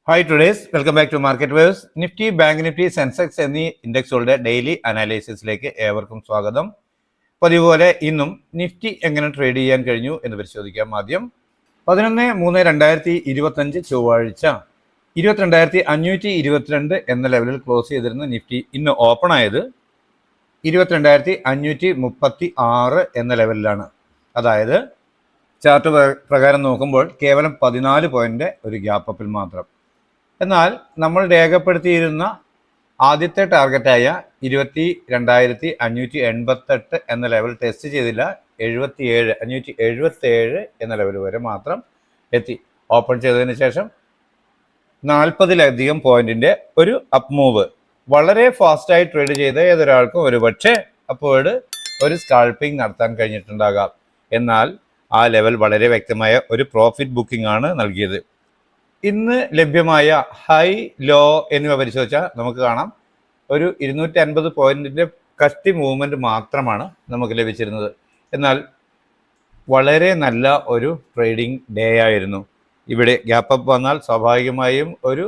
Hi today's welcome back to market waves. Nifty, bank Nifty, Sensex എന്നീ ഇൻഡെക്സുകളുടെ daily അനാലിസിസിലേക്ക് ഏവർക്കും സ്വാഗതം. പതിപോലെ ഇന്നും നിഫ്റ്റി എങ്ങനെ ട്രേഡ് ചെയ്യാൻ കഴിഞ്ഞു എന്ന് പരിശോധിക്കാം. ആദ്യം 11/3/2025 ചൊവ്വാഴ്ച 22,522 എന്ന ലെവലിൽ ക്ലോസ് ചെയ്തിരുന്ന നിഫ്റ്റി ഇന്ന് ഓപ്പൺ ആയത് 22,536 എന്ന ലെവലിലാണ്. അതായത് ചാർട്ട് പ്രകാരം നോക്കുമ്പോൾ കേവലം 14 പോയിന്റ് ഒരു ഗ്യാപ്പ് അപ്പിൽ മാത്രം. എന്നാൽ നമ്മൾ രേഖപ്പെടുത്തിയിരുന്ന ആദ്യത്തെ ടാർഗറ്റായ 22,588 എന്ന ലെവൽ ടെസ്റ്റ് ചെയ്തില്ല. 577 എന്ന ലെവൽ വരെ മാത്രം എത്തി. ഓപ്പൺ ചെയ്തതിന് ശേഷം 40-ലധികം പോയിന്റിന്റെ ഒരു അപ്പ് മൂവ് വളരെ ഫാസ്റ്റായി ട്രേഡ് ചെയ്ത ഏതൊരാൾക്കും ഒരു പക്ഷേ അപ്പോഴ് ഒരു സ്കാൾപ്പിംഗ് നടത്താൻ കഴിഞ്ഞിട്ടുണ്ടാകാം. എന്നാൽ ആ ലെവൽ വളരെ വ്യക്തമായ ഒരു പ്രോഫിറ്റ് ബുക്കിംഗ് ആണ് നൽകിയത്. ഇന്ന് ലഭ്യമായ ഹൈ ലോ എന്നിവ പരിശോധിച്ചാൽ നമുക്ക് കാണാം ഒരു 250 പോയിന്റിന്റെ കഷ്ടി മൂവ്മെന്റ് മാത്രമാണ് നമുക്ക് ലഭിച്ചിരുന്നത്. എന്നാൽ വളരെ നല്ല ഒരു ട്രേഡിംഗ് ഡേ ആയിരുന്നു. ഇവിടെ ഗ്യാപ്പ് അപ്പ് വന്നാൽ സ്വാഭാവികമായും ഒരു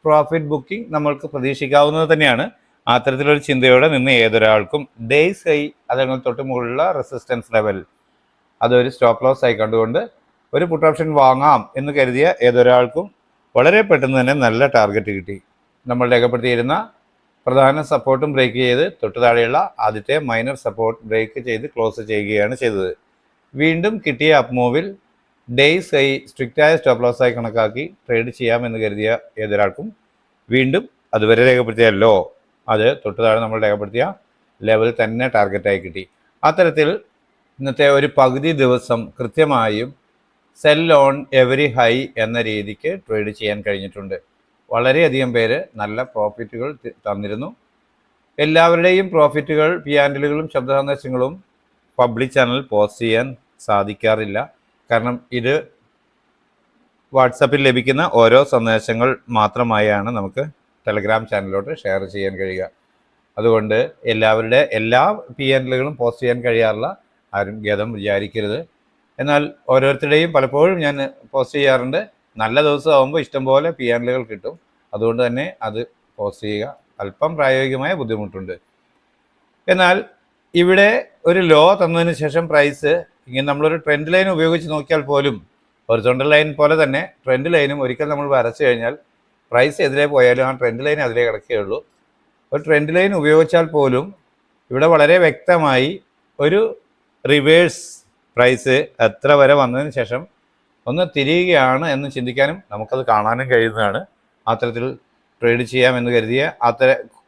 പ്രോഫിറ്റ് ബുക്കിംഗ് നമ്മൾക്ക് പ്രതീക്ഷിക്കാവുന്നത് തന്നെയാണ്. അത്തരത്തിലൊരു ചിന്തയോടെ നിന്ന് ഏതൊരാൾക്കും ഡേയ്സ് ഹൈ അതങ്ങൾ തൊട്ട് മുകളിലുള്ള റെസിസ്റ്റൻസ് ലെവൽ അതൊരു സ്റ്റോപ്പ് ലോസ് ആയി കണ്ടുകൊണ്ട് ഒരു പുട്ട് ഓപ്ഷൻ വാങ്ങാം എന്ന് കരുതിയ ഏതൊരാൾക്കും വളരെ പെട്ടെന്ന് തന്നെ നല്ല ടാർഗറ്റ് കിട്ടി. നമ്മൾ രേഖപ്പെടുത്തിയിരുന്ന പ്രധാന സപ്പോർട്ടും ബ്രേക്ക് ചെയ്ത് തൊട്ട് താഴെയുള്ള ആദ്യത്തെ മൈനർ സപ്പോർട്ട് ബ്രേക്ക് ചെയ്ത് ക്ലോസ് ചെയ്യുകയാണ് ചെയ്തത്. വീണ്ടും കിട്ടിയ അപ്പ് മൂവിൽ ഡേയ്സ് ഹൈ സ്ട്രിക്റ്റായ സ്റ്റോപ്പ് ലോസ് ആയി കണക്കാക്കി ട്രേഡ് ചെയ്യാമെന്ന് കരുതിയ ഏതൊരാൾക്കും വീണ്ടും അതുവരെ രേഖപ്പെടുത്തിയ ലോ അത് തൊട്ട് താഴെ നമ്മൾ രേഖപ്പെടുത്തിയ ലെവൽ തന്നെ ടാർഗറ്റായി കിട്ടി. അത്തരത്തിൽ ഇന്നത്തെ ഒരു പകുതി ദിവസം കൃത്യമായും സെൽ ഓൺ എവറി ഹൈ എന്ന രീതിക്ക് ട്രേഡ് ചെയ്യാൻ കഴിഞ്ഞിട്ടുണ്ട്. വളരെയധികം പേര് നല്ല പ്രോഫിറ്റുകൾ തന്നിരുന്നു. എല്ലാവരുടെയും പ്രോഫിറ്റുകൾ പിയാൻഡലുകളും ശബ്ദ സന്ദേശങ്ങളും പബ്ലിക് ചാനൽ പോസ്റ്റ് ചെയ്യാൻ സാധിക്കാറില്ല. കാരണം ഇത് വാട്സപ്പിൽ ലഭിക്കുന്ന ഓരോ സന്ദേശങ്ങൾ മാത്രമായാണ് നമുക്ക് ടെലഗ്രാം ചാനലിലോട്ട് ഷെയർ ചെയ്യാൻ കഴിയുക. അതുകൊണ്ട് എല്ലാവരുടെ എല്ലാ പിയാൻഡലുകളും പോസ്റ്റ് ചെയ്യാൻ കഴിയാറില്ല. ആരും ഖേദം വിചാരിക്കരുത്. എന്നാൽ ഓരോരുത്തരുടെയും പലപ്പോഴും ഞാൻ പോസ്റ്റ് ചെയ്യാറുണ്ട്. നല്ല ദിവസമാകുമ്പോൾ ഇഷ്ടംപോലെ പിയാൻഡലുകൾ കിട്ടും. അതുകൊണ്ട് തന്നെ അത് പോസ്റ്റ് ചെയ്യുക. അല്പം പ്രായോഗികമായ ബുദ്ധിമുട്ടുണ്ട്. എന്നാൽ ഇവിടെ ഒരു ലോ തന്നതിന് ശേഷം പ്രൈസ് ഇങ്ങനെ നമ്മളൊരു ട്രെൻഡ് ലൈൻ ഉപയോഗിച്ച് നോക്കിയാൽ പോലും ഹൊറിസോണ്ടൽ ലൈൻ പോലെ തന്നെ ട്രെൻഡ് ലൈനും ഒരിക്കൽ നമ്മൾ വരച്ചു കഴിഞ്ഞാൽ പ്രൈസ് എതിരെ പോയാലും ആ ട്രെൻഡ് ലൈൻ അതിലേ കിടക്കുകയുള്ളൂ. ഒരു ട്രെൻഡ് ലൈൻ ഉപയോഗിച്ചാൽ പോലും ഇവിടെ വളരെ വ്യക്തമായി ഒരു റിവേഴ്സ് പ്രൈസ് എത്ര വരെ വന്നതിന് ശേഷം ഒന്ന് തിരിയുകയാണ് എന്ന് ചിന്തിക്കാനും നമുക്കത് കാണാനും കഴിയുന്നതാണ്. അത്തരത്തിൽ ട്രേഡ് ചെയ്യാമെന്ന് കരുതിയ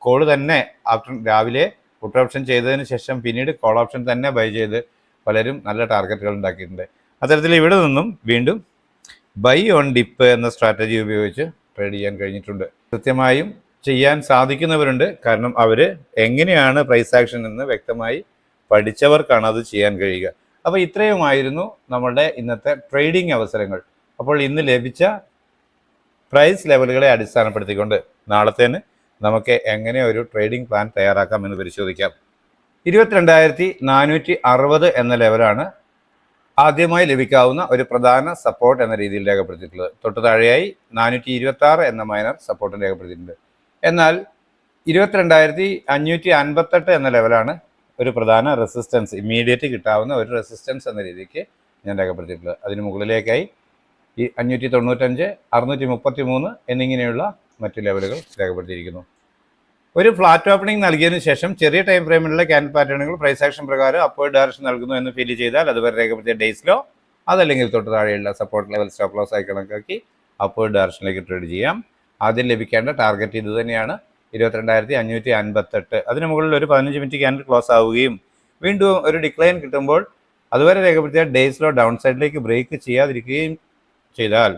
കോൾ തന്നെ രാവിലെ പുട്ട് ഓപ്ഷൻ ചെയ്തതിന് ശേഷം പിന്നീട് കോൾ ഓപ്ഷൻ തന്നെ ബൈ ചെയ്ത് പലരും നല്ല ടാർഗറ്റുകൾ ഉണ്ടാക്കിയിട്ടുണ്ട്. അത്തരത്തിൽ ഇവിടെ നിന്നും വീണ്ടും ബൈ ഓൺ ഡിപ്പ് എന്ന സ്ട്രാറ്റജി ഉപയോഗിച്ച് ട്രേഡ് ചെയ്യാൻ കഴിഞ്ഞിട്ടുണ്ട്. കൃത്യമായും ചെയ്യാൻ സാധിക്കുന്നവരുണ്ട്. കാരണം അവർ എങ്ങനെയാണ് പ്രൈസ് ആക്ഷൻ എന്ന് വ്യക്തമായി പഠിച്ചവർക്കാണ് അത് ചെയ്യാൻ കഴിയുക. അപ്പോൾ ഇത്രയുമായിരുന്നു നമ്മളുടെ ഇന്നത്തെ ട്രേഡിംഗ് അവസരങ്ങൾ. അപ്പോൾ ഇന്ന് ലഭിച്ച പ്രൈസ് ലെവലുകളെ അടിസ്ഥാനപ്പെടുത്തിക്കൊണ്ട് നാളത്തേന് നമുക്ക് എങ്ങനെ ഒരു ട്രേഡിംഗ് പ്ലാൻ തയ്യാറാക്കാം എന്ന് പരിശോധിക്കാം. 22,460 എന്ന ലെവലാണ് ആദ്യമായി ലഭിക്കാവുന്ന ഒരു പ്രധാന സപ്പോർട്ട് എന്ന രീതിയിൽ രേഖപ്പെടുത്തിയിട്ടുള്ളത്. തൊട്ട് താഴെയായി 426 എന്ന മൈനർ സപ്പോർട്ടും രേഖപ്പെടുത്തിയിട്ടുണ്ട്. എന്നാൽ 22,558 എന്ന ലെവലാണ് ഒരു പ്രധാന റെസിസ്റ്റൻസ്, ഇമ്മീഡിയറ്റ് കിട്ടാവുന്ന ഒരു റെസിസ്റ്റൻസ് എന്ന രീതിക്ക് ഞാൻ രേഖപ്പെടുത്തിയിട്ടുള്ളത്. അതിന് മുകളിലേക്കായി ഈ 595, 633 എന്നിങ്ങനെയുള്ള മറ്റ് ലെവലുകൾ രേഖപ്പെടുത്തിയിരിക്കുന്നു. ഒരു ഫ്ലാറ്റ് ഓപ്പണിംഗ് നൽകിയതിനു ശേഷം ചെറിയ ടൈം ഫ്രെയിമിലുള്ള ക്യാൻഡിൽ പാറ്റേണുകൾ പ്രൈസ് ആക്ഷൻ പ്രകാരം അപ്വേർഡ് ഡയറക്ഷൻ നൽകുന്നു എന്ന് ഫീൽ ചെയ്താൽ അതുവരെ രേഖപ്പെടുത്തിയ ഡേയ്സിലോ അതല്ലെങ്കിൽ തൊട്ട് താഴെയുള്ള സപ്പോർട്ട് ലെവൽ സ്റ്റോപ്പ് ലോസ് ആയി കണക്കാക്കി അപ്വേർഡ് ഡയറക്ഷനിലേക്ക് ട്രേഡ് ചെയ്യാം. ആദ്യം ലഭിക്കേണ്ട ടാർഗറ്റ് ഇത് തന്നെയാണ്, 22,558. അതിന് മുകളിൽ ഒരു 15 മിനിറ്റ് ക്യാൻഡിൽ ക്ലോസ് ആവുകയും വീണ്ടും ഒരു ഡിക്ലൈൻ കിട്ടുമ്പോൾ അതുവരെ രേഖപ്പെടുത്തിയ ഡേയ്സിലോ ഡൗൺ സൈഡിലേക്ക് ബ്രേക്ക് ചെയ്യാതിരിക്കുകയും ചെയ്താൽ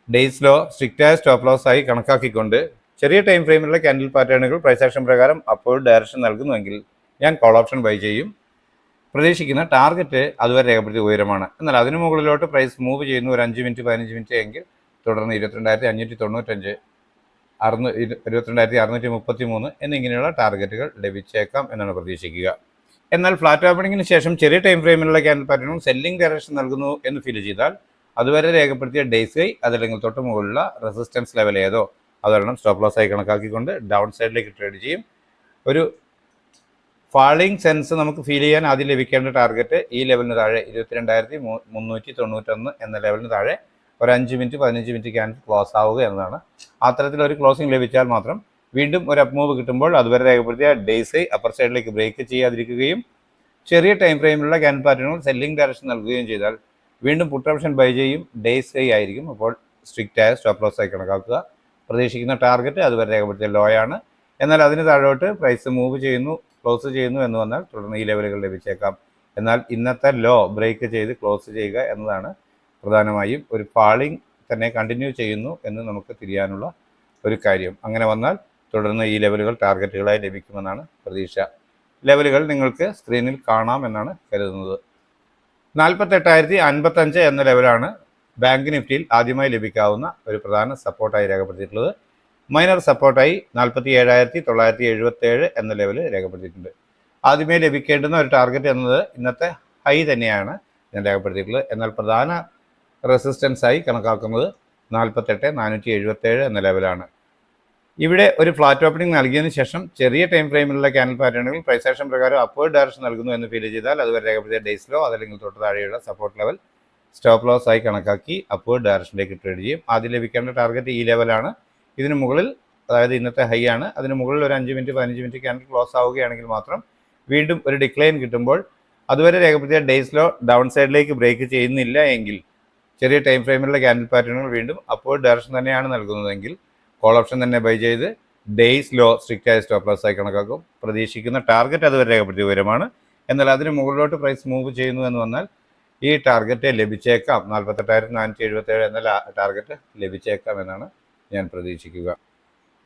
ഡേയ്സിലോ സ്ട്രിക്റ്റായ സ്റ്റോപ്പ് ലോസ് ആയി കണക്കാക്കിക്കൊണ്ട് ചെറിയ ടൈം ഫ്രെയിമിലുള്ള ക്യാൻഡിൽ പാറ്റേണുകൾ പ്രൈസ് ആക്ഷൻ പ്രകാരം അപ്വേർഡ് ഡയറക്ഷൻ നൽകുന്നുവെങ്കിൽ ഞാൻ കോൾ ഓപ്ഷൻ ബൈ ചെയ്യും. പ്രതീക്ഷിക്കുന്ന ടാർഗറ്റ് അതുവരെ രേഖപ്പെടുത്തിയ ഉയരമാണ്. എന്നാൽ അതിനു മുകളിലോട്ട് പ്രൈസ് മൂവ് ചെയ്യുന്നു ഒരു 5 മിനിറ്റ് 15 മിനിറ്റ് എങ്കിൽ തുടർന്ന് 22,595, 22,633 എന്നിങ്ങനെയുള്ള ടാർഗറ്റുകൾ ലഭിച്ചേക്കാം എന്നാണ് പ്രതീക്ഷിക്കുക. എന്നാൽ ഫ്ലാറ്റ് ഓപ്പണിങ്ങിന് ശേഷം ചെറിയ ടൈം ഫ്രെയിമിലുള്ള ക്യാൻഡിൽ പാറ്റേണും സെല്ലിംഗ് ഡയറക്ഷൻ നൽകുന്നു എന്ന് ഫീൽ ചെയ്താൽ അതുവരെ രേഖപ്പെടുത്തിയ ഡേയ്സ് ഹൈ അതല്ലെങ്കിൽ തൊട്ട് മുകളിലുള്ള റെസിസ്റ്റൻസ് ലെവൽ ഏതോ അതൊരെണ്ണം സ്റ്റോപ്പ് ലോസ് ആയി കണക്കാക്കിക്കൊണ്ട് ഡൗൺ സൈഡിലേക്ക് ട്രേഡ് ചെയ്യും. ഒരു ഫാളിംഗ് സെൻസ് നമുക്ക് ഫീൽ ചെയ്യാൻ ആദ്യം ലഭിക്കേണ്ട ടാർഗറ്റ് ഈ ലെവലിന് താഴെ 22,391 എന്ന ലെവലിന് താഴെ ഒരു 5 മിനിറ്റ് 15 മിനിറ്റ് ക്യാൻഡിൽ ക്ലോസ് ആവുക എന്നതാണ്. അത്തരത്തിലൊരു ക്ലോസിംഗ് ലഭിച്ചാൽ മാത്രം വീണ്ടും ഒരു അപ്പ് മൂവ് കിട്ടുമ്പോൾ അതുവരെ രേഖപ്പെടുത്തിയ ഡേയ്സ് ഹൈ അപ്പർ സൈഡിലേക്ക് ബ്രേക്ക് ചെയ്യാതിരിക്കുകയും ചെറിയ ടൈം ഫ്രെയിമിലുള്ള ക്യാൻഡിൽ പാറ്റേണുകൾ സെല്ലിംഗ് ഡയറക്ഷൻ നൽകുകയും ചെയ്താൽ വീണ്ടും പുട്ട് ഓപ്ഷൻ ബൈ ചെയ്യും. ഡേയ്സ് ഹൈ ആയിരിക്കും അപ്പോൾ സ്ട്രിക്റ്റ് ആയ സ്റ്റോപ്പ് ലോസ് ആയി കണക്കാക്കുക. പ്രതീക്ഷിക്കുന്ന ടാർഗറ്റ് അതുവരെ രേഖപ്പെടുത്തിയ ലോ ആണ്. എന്നാൽ അതിന് താഴോട്ട് പ്രൈസ് മൂവ് ചെയ്യുന്നു ക്ലോസ് ചെയ്യുന്നു എന്ന് വന്നാൽ തുടർന്ന് ഈ ലെവലുകൾ ലഭിച്ചേക്കാം. എന്നാൽ ഇന്നത്തെ ലോ ബ്രേക്ക് ചെയ്ത് ക്ലോസ് ചെയ്യുക എന്നതാണ് പ്രധാനമായും ഒരു ഫാളിംഗ് തന്നെ കണ്ടിന്യൂ ചെയ്യുന്നു എന്ന് നമുക്ക് തിരിയാനുള്ള ഒരു കാര്യം. അങ്ങനെ വന്നാൽ തുടർന്ന് ഈ ലെവലുകൾ ടാർഗറ്റുകളായി ലഭിക്കുമെന്നാണ് പ്രതീക്ഷ. ലെവലുകൾ നിങ്ങൾക്ക് സ്ക്രീനിൽ കാണാം എന്നാണ് കരുതുന്നത്. 48,055 എന്ന ലെവലാണ് ബാങ്ക് നിഫ്റ്റിയിൽ ആദ്യമായി ലഭിക്കാവുന്ന ഒരു പ്രധാന സപ്പോർട്ടായി രേഖപ്പെടുത്തിയിട്ടുള്ളത്. മൈനർ സപ്പോർട്ടായി 47,977 എന്ന ലെവല് രേഖപ്പെടുത്തിയിട്ടുണ്ട്. ആദ്യമേ ലഭിക്കേണ്ടുന്ന ഒരു ടാർഗറ്റ് എന്നത് ഇന്നത്തെ ഹൈ തന്നെയാണ് ഞാൻ രേഖപ്പെടുത്തിയിട്ടുള്ളത്. എന്നാൽ പ്രധാന റെസിസ്റ്റൻസായി കണക്കാക്കുന്നത് 48,477 എന്ന ലെവലാണ്. ഇവിടെ ഒരു ഫ്ലാറ്റ് ഓപ്പണിംഗ് നൽകിയതിനു ശേഷം ചെറിയ ടൈം ഫ്രെയിമിലുള്ള ക്യാൻഡിൽ പാറ്റേണുകൾ പ്രൈസ് ആക്ഷൻ പ്രകാരം അപ്വേർഡ് ഡയറക്ഷൻ നൽകുന്നു എന്ന് ഫീൽ ചെയ്താൽ അതുവരെ രേഖപ്പെടുത്തിയ ഡേയ്സ് ലോ അതല്ലെങ്കിൽ തൊട്ട് താഴെയുള്ള സപ്പോർട്ട് ലെവൽ സ്റ്റോപ്പ് ലോസ് ആയി കണക്കാക്കി അപ്വേർഡ് ഡയറക്ഷനിലേക്ക് ട്രേഡ് ചെയ്യും. ആദ്യം ലഭിക്കേണ്ട ടാർഗറ്റ് ഈ ലെവലാണ്. ഇതിന് മുകളിൽ അതായത് ഇന്നത്തെ ഹൈ ആണ്. അതിന് മുകളിൽ ഒരു 5 മിനിറ്റ് 15 മിനിറ്റ് ക്യാൻഡിൽ ക്ലോസ് ആവുകയാണെങ്കിൽ മാത്രം വീണ്ടും ഒരു ഡിക്ലൈൻ കിട്ടുമ്പോൾ അതുവരെ രേഖപ്പെടുത്തിയ ഡേയ്സ് ലോ ഡൗൺ സൈഡിലേക്ക് ബ്രേക്ക് ചെയ്യുന്നില്ല എങ്കിൽ ചെറിയ ടൈം ഫ്രെയിമിലുള്ള ക്യാൻഡിൽ പാറ്റേണുകൾ വീണ്ടും അപ്വേർഡ് ഡയറക്ഷൻ തന്നെയാണ് നൽകുന്നതെങ്കിൽ കോൾ ഓപ്ഷൻ തന്നെ ബൈ ചെയ്ത് ഡേയ്സ് ലോ സ്ട്രിക്റ്റ് ആയ സ്റ്റോപ്പ് ലോസ് ആയി കണക്കാക്കും. പ്രതീക്ഷിക്കുന്ന ടാർഗറ്റ് അതുവരെ രേഖപ്പെടുത്തിയ വിവരമാണ്. എന്നാൽ അതിന് മുകളിലോട്ട് പ്രൈസ് മൂവ് ചെയ്യുന്നു എന്ന് വന്നാൽ ഈ ടാർഗറ്റ് ലഭിച്ചേക്കാം. 48,477 എന്ന ടാർഗറ്റ് ലഭിച്ചേക്കാം എന്നാണ് ഞാൻ പ്രതീക്ഷിക്കുക.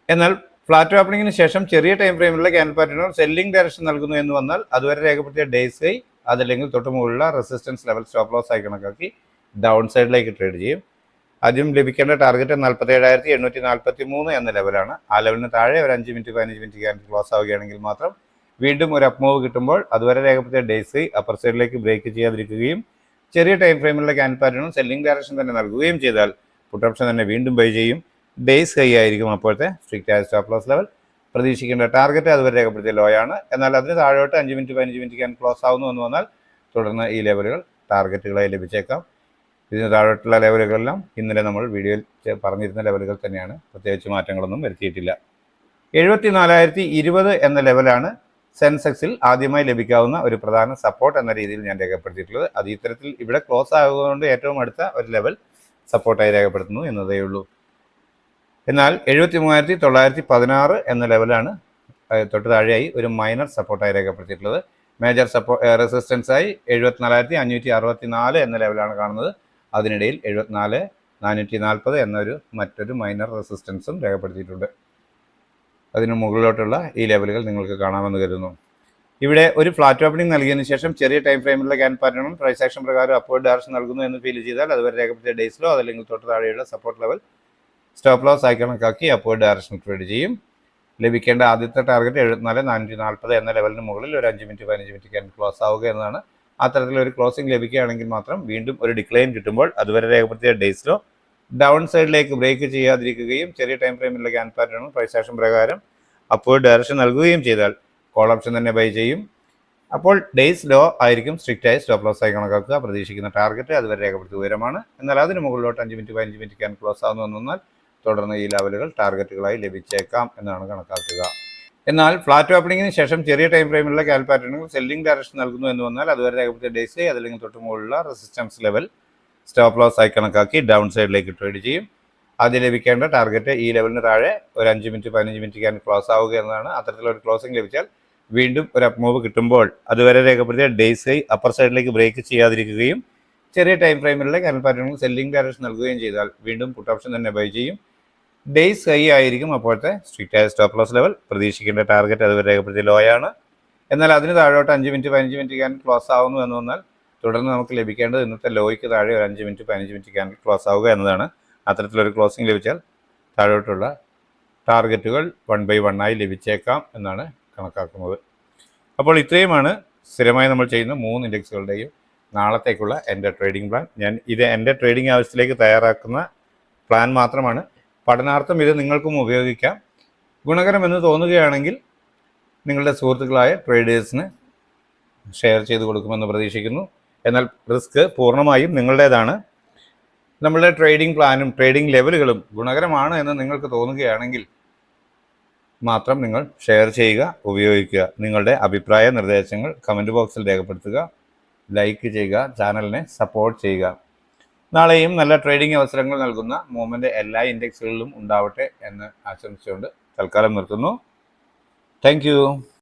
എന്നാൽ ഫ്ലാറ്റ് ഓപ്പണിങ്ങിന് ശേഷം ചെറിയ ടൈം ഫ്രെയിമിലുള്ള ക്യാൻഡിൽ പാറ്റേണുകൾ സെല്ലിംഗ് ഡയറക്ഷൻ നൽകുന്നു എന്ന് വന്നാൽ അതുവരെ രേഖപ്പെടുത്തിയ ഡേയ്സ് ഹൈ അതല്ലെങ്കിൽ തൊട്ട് മുകളിലുള്ള റെസിസ്റ്റൻസ് ലെവൽ സ്റ്റോപ്പ് ലോസ് ആയി കണക്കാക്കി ഡൗൺ സൈഡിലേക്ക് ട്രേഡ് ചെയ്യും. ആദ്യം ലഭിക്കേണ്ട ടാർഗറ്റ് 47,843 എന്ന ലെവലാണ്. ആ ലെവലിന് താഴെ ഒരു 5 മിനിറ്റ് 15 മിനിറ്റ് ക്യാൻഡിൽ ക്ലോസ് ആവുകയാണെങ്കിൽ മാത്രം വീണ്ടും ഒരു അപ്പ് മൂവ് കിട്ടുമ്പോൾ അതുവരെ രേഖപ്പെടുത്തിയ ഡേയ്സ് ഹൈ അപ്പർ സൈഡിലേക്ക് ബ്രേക്ക് ചെയ്യാതിരിക്കുകയും ചെറിയ ടൈം ഫ്രെയിമിലുള്ള ക്യാൻഡിൽ പാറ്റേണും സെല്ലിംഗ് ഡയറക്ഷൻ തന്നെ നൽകുകയും ചെയ്താൽ പുട്ട് ഓപ്ഷൻ തന്നെ വീണ്ടും ബൈ ചെയ്യും. ഡേയ്സ് ഹൈ ആയിരിക്കും അപ്പോഴത്തെ സ്ട്രിക്റ്റ് ആയ സ്റ്റോപ്പ് ലോസ് ലെവൽ. പ്രതീക്ഷിക്കേണ്ട ടാർഗറ്റ് അതുവരെ രേഖപ്പെടുത്തിയ ലോ ആണ്. എന്നാൽ അതിന് താഴോട്ട് 5 മിനിറ്റ് 15 മിനിറ്റ് ക്യാൻഡിൽ ക്ലോസ് ആവുന്നു എന്ന് വന്നാൽ തുടർന്ന് ഈ ലെവലുകൾ ടാർഗറ്റുകളായി ലഭിച്ചേക്കാം. ഇതിന് താഴോട്ടുള്ള ലെവലുകളെല്ലാം ഇന്നലെ നമ്മൾ വീഡിയോയിൽ പറഞ്ഞിരുന്ന ലെവലുകൾ തന്നെയാണ്. പ്രത്യേകിച്ച് മാറ്റങ്ങളൊന്നും വരുത്തിയിട്ടില്ല. 74,020 എന്ന ലെവലാണ് സെൻസെക്സിൽ ആദ്യമായി ലഭിക്കാവുന്ന ഒരു പ്രധാന സപ്പോർട്ട് എന്ന രീതിയിൽ ഞാൻ രേഖപ്പെടുത്തിയിട്ടുള്ളത്. അത് ഇത്തരത്തിൽ ഇവിടെ ക്ലോസ് ആകുന്നതുകൊണ്ട് ഏറ്റവും അടുത്ത ഒരു ലെവൽ സപ്പോർട്ടായി രേഖപ്പെടുത്തുന്നു എന്നതേ ഉള്ളൂ. എന്നാൽ 73,916 എന്ന ലെവലാണ് തൊട്ട് താഴെയായി ഒരു മൈനർ സപ്പോർട്ടായി രേഖപ്പെടുത്തിയിട്ടുള്ളത്. മേജർ റെസിസ്റ്റൻസായി 74,564 എന്ന ലെവലാണ് കാണുന്നത്. അതിനിടയിൽ 74,440 എന്നൊരു മറ്റൊരു മൈനർ റെസിസ്റ്റൻസും രേഖപ്പെടുത്തിയിട്ടുണ്ട്. അതിന് മുകളിലോട്ടുള്ള ഈ ലെവലുകൾ നിങ്ങൾക്ക് കാണാമെന്ന് കരുതുന്നു. ഇവിടെ ഒരു ഫ്ലാറ്റ് ഓപ്പണിംഗ് നൽകിയതിനു ശേഷം ചെറിയ ടൈം ഫ്രെയിമിലുള്ള ക്യാൻഡിൽ പാറ്റേണും പ്രൈസ് ആക്ഷൻ പ്രകാരം അപ്വേർഡ് ഡയറക്ഷൻ നൽകുന്നു എന്ന് ഫീൽ ചെയ്താൽ അതുവരെ രേഖപ്പെടുത്തിയ ഡേയ്സ് ലോ അതല്ലെങ്കിൽ തൊട്ട് താഴെയുള്ള സപ്പോർട്ട് ലെവൽ സ്റ്റോപ്പ് ലോസ് ആയി കണക്കാക്കി അപ്വേർഡ് ഡയറക്ഷൻ ട്രേഡ് ചെയ്യും. ലഭിക്കേണ്ട ആദ്യത്തെ ടാർഗറ്റ് 74,440 എന്ന ലെവലിന് മുകളിൽ ഒരു 5 മിനിറ്റ് 15 മിനിറ്റ് ക്യാൻഡിൽ ക്ലോസ് ആവുക എന്നതാണ്. അത്തരത്തിലൊരു ക്ലോസിംഗ് ലഭിക്കുകയാണെങ്കിൽ മാത്രം വീണ്ടും ഒരു ഡിക്ലൈൻ കിട്ടുമ്പോൾ അതുവരെ രേഖപ്പെടുത്തിയ ഡേയ്സ് ലോ ഡൗൺ സൈഡിലേക്ക് ബ്രേക്ക് ചെയ്യാതിരിക്കുകയും ചെറിയ ടൈം ഫ്രെയിമിലുള്ള ക്യാൻഡിൽ പാറ്റേണും പ്രൈസ് ആക്ഷൻ പ്രകാരം അപ്വേർഡ് ഡയറക്ഷൻ നൽകുകയും ചെയ്താൽ കോൾ ഓപ്ഷൻ തന്നെ ബൈ ചെയ്യും. അപ്പോൾ ഡേയ്സ് ലോ ആയിരിക്കും സ്ട്രിക്റ്റ് ആയി സ്റ്റോപ്പ് ലോസ് ആയി കണക്കാക്കുക. പ്രതീക്ഷിക്കുന്ന ടാർഗറ്റ് അതുവരെ രേഖപ്പെടുത്തിയ വിവരമാണ്. എന്നാൽ അതിന് മുകളിലോട്ട് 5 മിനിറ്റ് 15 മിനിറ്റ് ക്യാൻഡിൽ ക്ലോസ് ആവുന്നു എന്നാൽ തുടർന്ന് ഈ ലെവലുകൾ ടാർഗറ്റുകളായി ലഭിച്ചേക്കാം എന്നാണ് കണക്കാക്കുക. എന്നാൽ ഫ്ലാറ്റ് ഓപ്പണിങ്ങിന് ശേഷം ചെറിയ ടൈം ഫ്രെയിമിലുള്ള ക്യാൻഡിൽ പാറ്റേണുകൾ സെല്ലിംഗ് ഡയറക്ഷൻ നൽകുന്നു എന്ന് വന്നാൽ അതുവരെ രേഖപ്പെടുത്തിയ ഡേയ്സ് ഹൈ അതല്ലെങ്കിൽ തൊട്ട് മുകളിലുള്ള റെസിസ്റ്റൻസ് ലെവൽ സ്റ്റോപ്പ് ലോസ് ആയി കണക്കാക്കി ഡൗൺ സൈഡിലേക്ക് ട്രേഡ് ചെയ്യും. ആദ്യം ലഭിക്കേണ്ട ടാർഗറ്റ് ഈ ലെവലിന് താഴെ ഒരു 5 മിനിറ്റ് 15 മിനിറ്റ് ക്യാൻഡിൽ ക്ലോസ് ആവുക എന്നതാണ്. അത്തരത്തിലൊരു ക്ലോസിംഗ് ലഭിച്ചാൽ വീണ്ടും ഒരു അപ്പ് മൂവ് കിട്ടുമ്പോൾ അതുവരെ രേഖപ്പെടുത്തിയ ഡേയ്സ് ഹൈ അപ്പർ സൈഡിലേക്ക് ബ്രേക്ക് ചെയ്യാതിരിക്കുകയും ചെറിയ ടൈം ഫ്രെയിമിലുള്ള ക്യാൻഡിൽ പാറ്റേണുകൾ സെല്ലിംഗ് ഡയറക്ഷൻ നൽകുകയും ചെയ്താൽ വീണ്ടും പുട്ട് ഓപ്ഷൻ തന്നെ ബൈ ചെയ്യും. ഡേയ്സ് ഹൈ ആയിരിക്കും അപ്പോഴത്തെ സ്ട്രിക്റ്റ് ആയ സ്റ്റോപ്പ് ലോസ് ലെവൽ. പ്രതീക്ഷിക്കേണ്ട ടാർഗറ്റ് അതുവരെ രേഖപ്പെടുത്തിയ ലോ ആണ്. എന്നാൽ അതിന് താഴോട്ട് 5 മിനിറ്റ് 15 മിനിറ്റ് ക്യാൻഡിൽ ക്ലോസ് ആവുന്നു എന്ന് വന്നാൽ തുടർന്ന് നമുക്ക് ലഭിക്കേണ്ടത് ഇന്നത്തെ ലോയ്ക്ക് താഴെ ഒരു 5 മിനിറ്റ് 15 മിനിറ്റ് ക്യാൻഡിൽ ക്ലോസ് ആവുക എന്നതാണ്. അത്തരത്തിലൊരു ക്ലോസിംഗ് ലഭിച്ചാൽ താഴോട്ടുള്ള ടാർഗറ്റുകൾ 1 by 1 ആയി ലഭിച്ചേക്കാം എന്നാണ് കണക്കാക്കുന്നത്. അപ്പോൾ ഇത്രയുമാണ് സ്ഥിരമായി നമ്മൾ ചെയ്യുന്ന 3 ഇൻഡെക്സുകളുടെയും നാളത്തേക്കുള്ള എൻ്റെ ട്രേഡിംഗ് പ്ലാൻ. ഇത് എൻ്റെ ട്രേഡിംഗ് ആവശ്യത്തിലേക്ക് തയ്യാറാക്കുന്ന പ്ലാൻ മാത്രമാണ്. പഠനാർത്ഥം ഇത് നിങ്ങൾക്കും ഉപയോഗിക്കാം. ഗുണകരമെന്ന് തോന്നുകയാണെങ്കിൽ നിങ്ങളുടെ സുഹൃത്തുക്കളായ ട്രേഡേഴ്സിന് ഷെയർ ചെയ്ത് കൊടുക്കുമെന്ന് പ്രതീക്ഷിക്കുന്നു. എന്നാൽ റിസ്ക് പൂർണ്ണമായും നിങ്ങളുടേതാണ്. നമ്മളുടെ ട്രേഡിംഗ് പ്ലാനും ട്രേഡിംഗ് ലെവലുകളും ഗുണകരമാണ് എന്ന് നിങ്ങൾക്ക് തോന്നുകയാണെങ്കിൽ മാത്രം നിങ്ങൾ ഷെയർ ചെയ്യുക, ഉപയോഗിക്കുക. നിങ്ങളുടെ അഭിപ്രായ നിർദ്ദേശങ്ങൾ കമൻറ്റ് ബോക്സിൽ രേഖപ്പെടുത്തുക, ലൈക്ക് ചെയ്യുക, ചാനലിനെ സപ്പോർട്ട് ചെയ്യുക. നാളെയും നല്ല ട്രേഡിംഗ് അവസരങ്ങൾ നൽകുന്ന മൂവ്മെൻറ്റ് എല്ലാ ഇൻഡെക്സുകളിലും ഉണ്ടാവട്ടെ എന്ന് ആശംസിച്ചുകൊണ്ട് തൽക്കാലം നിർത്തുന്നു. താങ്ക്